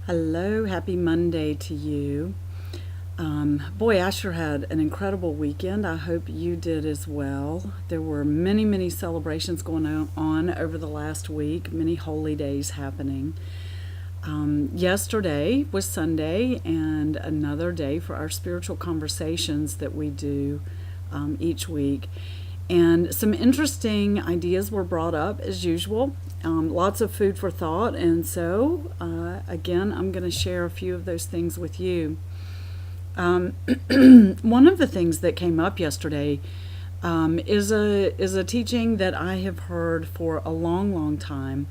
Hello, happy Monday to you. Boy, I sure had an incredible weekend. I hope you did as well. There were many, many celebrations going on over the last week, many holy days happening. Yesterday was Sunday, and another day for our spiritual conversations that we do each week. And some interesting ideas were brought up as usual. Lots of food for thought, and so again, I'm going to share a few of those things with you. One of the things that came up yesterday is a teaching that I have heard for a long, long time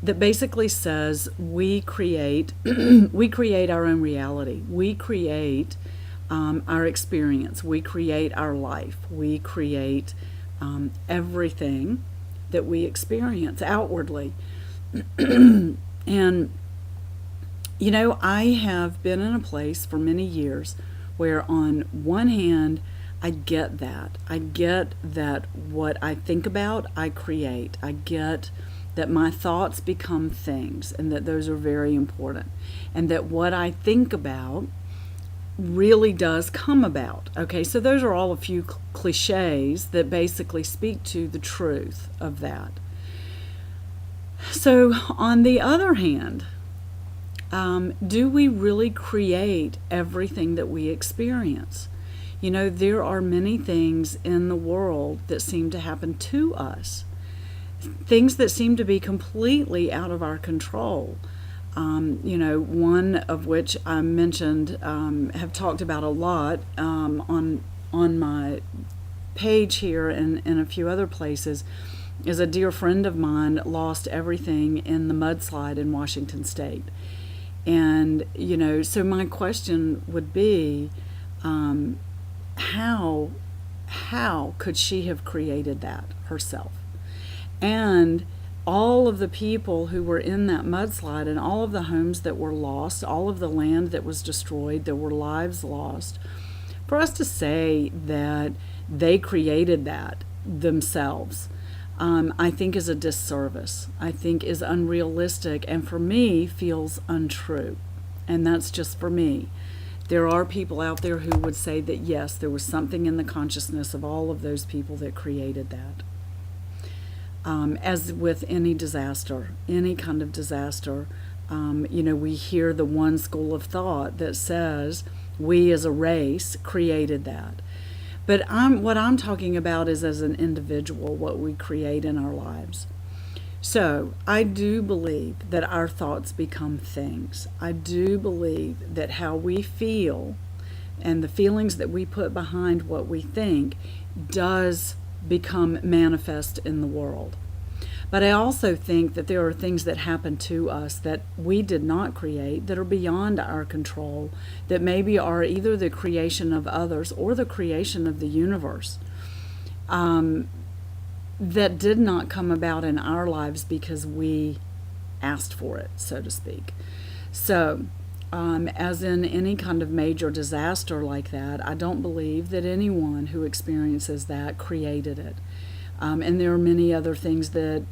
that basically says we create we create our own reality. We create our experience. We create our life. We create everything that we experience outwardly. And I have been in a place for many years where, on one hand, I get that. I get that what I think about, I create. I get that my thoughts become things and that those are very important. And that what I think about really does come about. Okay, so those are all a few cliches that basically speak to the truth of that. So, on the other hand, do we really create everything that we experience? There are many things in the world that seem to happen to us, things that seem to be completely out of our control. One of which I mentioned, have talked about a lot on my page here and in a few other places, is a dear friend of mine lost everything in the mudslide in Washington State. And, so my question would be, how could she have created that herself? And all of the people who were in that mudslide and all of the homes that were lost, all of the land that was destroyed, there were lives lost. For us to say that they created that themselves, I think is a disservice. I think is unrealistic, and for me feels untrue. And that's just for me. There are people out there who would say that yes, there was something in the consciousness of all of those people that created that. As with any disaster, any kind of disaster, we hear the one school of thought that says we as a race created that. But what I'm talking about is as an individual, what we create in our lives. So I do believe that our thoughts become things. I do believe that how we feel and the feelings that we put behind what we think does become manifest in the world. But I also think that there are things that happen to us that we did not create, that are beyond our control, that maybe are either the creation of others or the creation of the universe, that did not come about in our lives because we asked for it, so to speak. So, as in any kind of major disaster like that, I don't believe that anyone who experiences that created it. And there are many other things that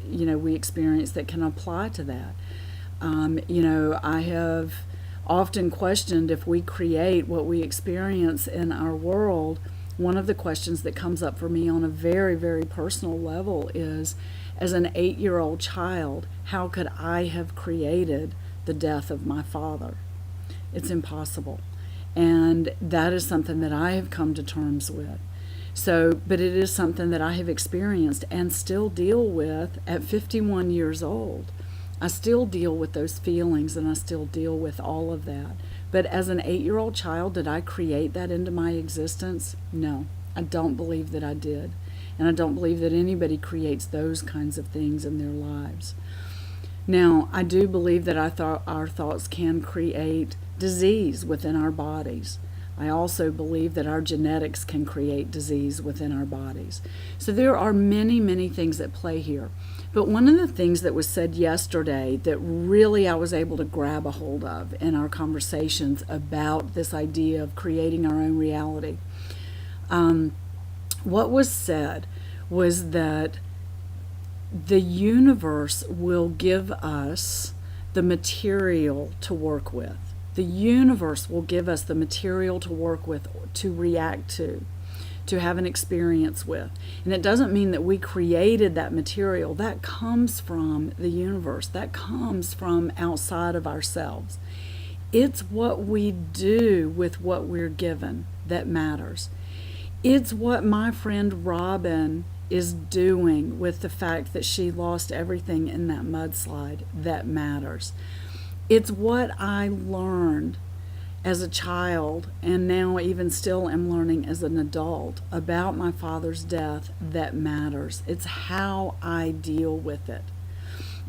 we experience that can apply to that. I have often questioned if we create what we experience in our world. One of the questions that comes up for me on a very, very personal level is, as an 8-year-old child, how could I have created the death of my father? It's impossible. And that is something that I have come to terms with. So, but it is something that I have experienced and still deal with at 51 years old. I still deal with those feelings and I still deal with all of that. But as an 8-year-old child, did I create that into my existence? No, I don't believe that I did. And I don't believe that anybody creates those kinds of things in their lives. Now, I do believe that our thoughts can create disease within our bodies. I also believe that our genetics can create disease within our bodies. So there are many, many things at play here. But one of the things that was said yesterday that really I was able to grab a hold of in our conversations about this idea of creating our own reality, what was said was that the universe will give us the material to work with. The universe will give us the material to work with, to react to have an experience with. And it doesn't mean that we created that material. That comes from the universe. That comes from outside of ourselves. It's what we do with what we're given that matters. It's what my friend Robin is doing with the fact that she lost everything in that mudslide that matters. It's what I learned as a child, and now even still am learning as an adult, about my father's death that matters. It's how I deal with it.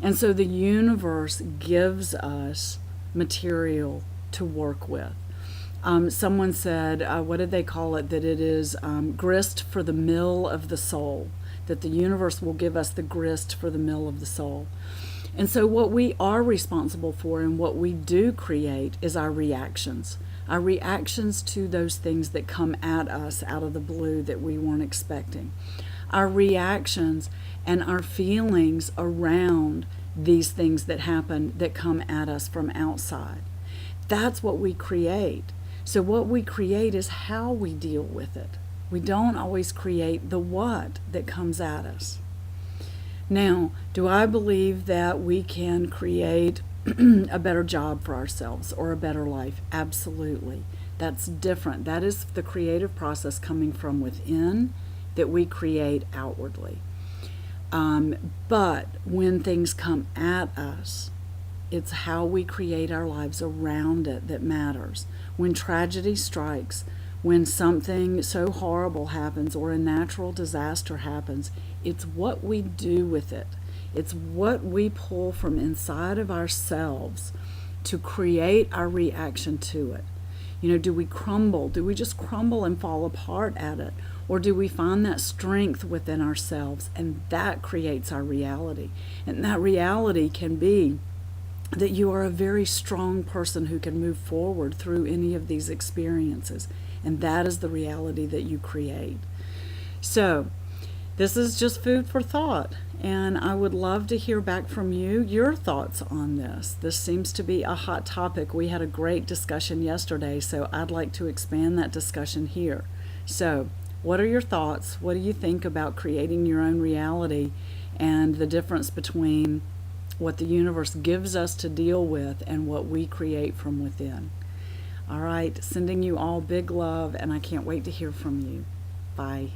And so the universe gives us material to work with. Someone said, what did they call it? That it is grist for the mill of the soul, that the universe will give us the grist for the mill of the soul. And so what we are responsible for and what we do create is our reactions to those things that come at us out of the blue that we weren't expecting. Our reactions and our feelings around these things that happen, that come at us from outside. That's what we create. So what we create is how we deal with it. We don't always create the what that comes at us. Now, do I believe that we can create a better job for ourselves or a better life? Absolutely. That's different. That is the creative process coming from within that we create outwardly. But when things come at us, it's how we create our lives around it that matters. When tragedy strikes, when something so horrible happens or a natural disaster happens, it's what we do with it. It's what we pull from inside of ourselves to create our reaction to it. You know, do we crumble? Do we just crumble and fall apart at it? Or do we find that strength within ourselves, and that creates our reality? And that reality can be that you are a very strong person who can move forward through any of these experiences. And that is the reality that you create. So, this is just food for thought. And I would love to hear back from you, your thoughts on this. This seems to be a hot topic. We had a great discussion yesterday, so I'd like to expand that discussion here. So, what are your thoughts? What do you think about creating your own reality and the difference between what the universe gives us to deal with and what we create from within? All right, sending you all big love, and I can't wait to hear from you. Bye.